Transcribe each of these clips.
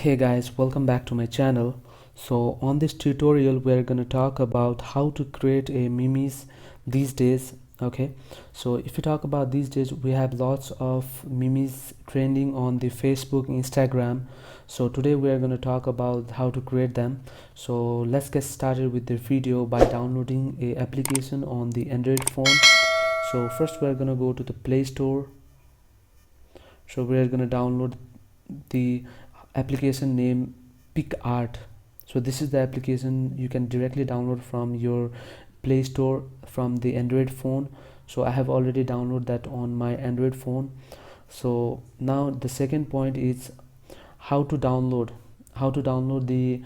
Hey guys, welcome back to my channel. So on this tutorial we're going to talk about how to create a memes these days. Okay, so if you talk about these days, we have lots of memes trending on the Facebook, Instagram. So today we are going to talk about how to create them. So let's get started with the video by downloading a application on the Android phone. So first we're going to go to the Play Store. So we're going to download the application name Picsart. So this is the application you can directly download from your Play Store from the Android phone. So I have already downloaded that on my Android phone. So now the second point is how to download the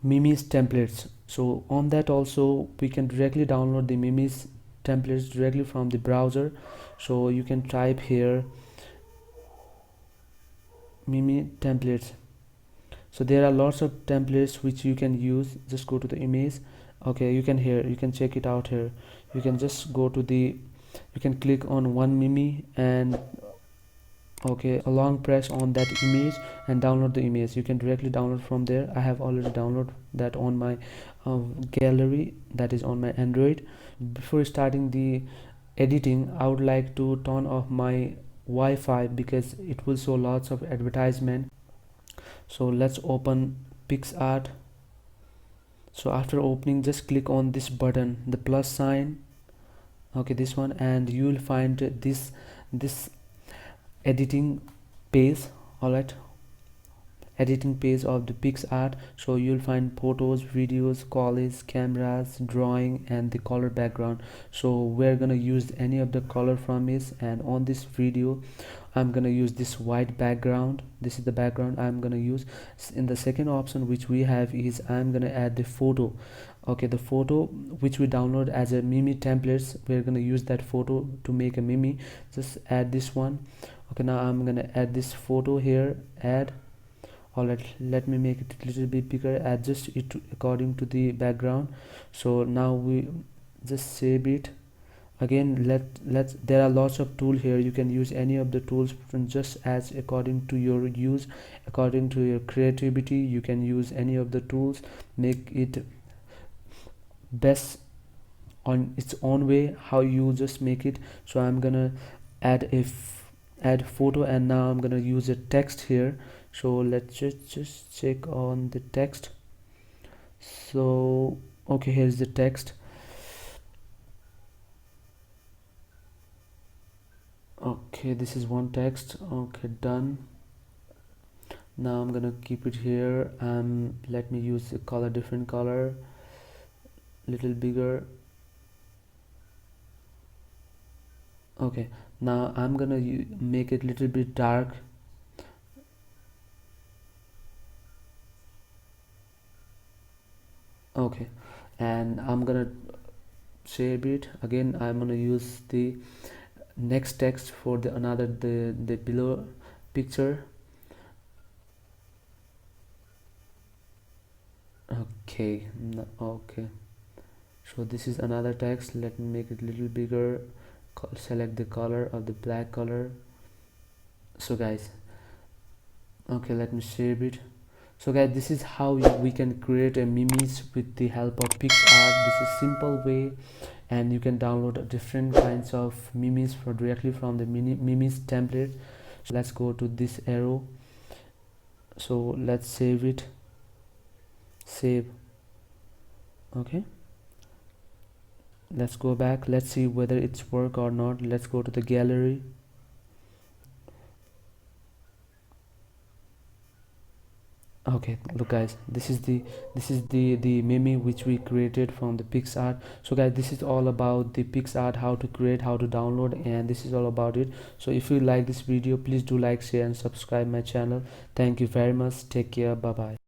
memes templates. So on that also we can directly download the memes templates directly from the browser. So you can type here meme templates. So there are lots of templates which you can use. Just go to the image. Okay, you can check it out here. You can just go to the, you can click on one meme and okay, a long press on that image and download the image. You can directly download from there. I have already downloaded that on my gallery, that is on my Android. Before starting the editing, I would like to turn off my Wi-Fi because it will show lots of advertisement. So let's open Picsart. So after opening, just click on this button, the plus sign, okay, this one, and you will find this editing page. All right, editing page of the Picsart. So you'll find photos, videos, collage, cameras, drawing, and the color background. So we're gonna use any of the color from it, and on this video I'm gonna use this white background. This is the background I'm gonna use. In the second option which we have is I'm gonna add the photo. Okay, the photo which we download as a meme templates, we're gonna use that photo to make a meme. Just add this one. Okay, now I'm gonna add this photo here, add. All right, let me make it a little bit bigger, adjust it according to the background. So now we just save it. Again, let's there are lots of tools here. You can use any of the tools just as according to your use, according to your creativity. You can use any of the tools, make it best on its own way, how you just make it. So I'm gonna add add photo, and now I'm gonna use a text here. So let's just check on the text. So okay, here's the text. Okay, this is one text. Okay, done. Now I'm gonna keep it here. Let me use a color, different color, little bigger. Okay, now I'm gonna make it little bit dark. Okay, and I'm gonna save it. Again, I'm gonna use the next text for the another the below picture. Okay, okay, so this is another text. Let me make it a little bigger. Select the color of the black color. So guys, okay, let me save it. So guys, this is how we can create a memes with the help of Picsart. This is simple way, and you can download different kinds of memes directly from the memes template. So let's go to this arrow. So let's save it. Save. Okay, let's go back. Let's see whether it's work or not. Let's go to the gallery. Okay, look guys, this is the meme which we created from the Picsart. So guys, this is all about the Picsart, how to create, how to download, and this is all about it. So if you like this video, please do like, share, and subscribe my channel. Thank you very much. Take care. Bye bye.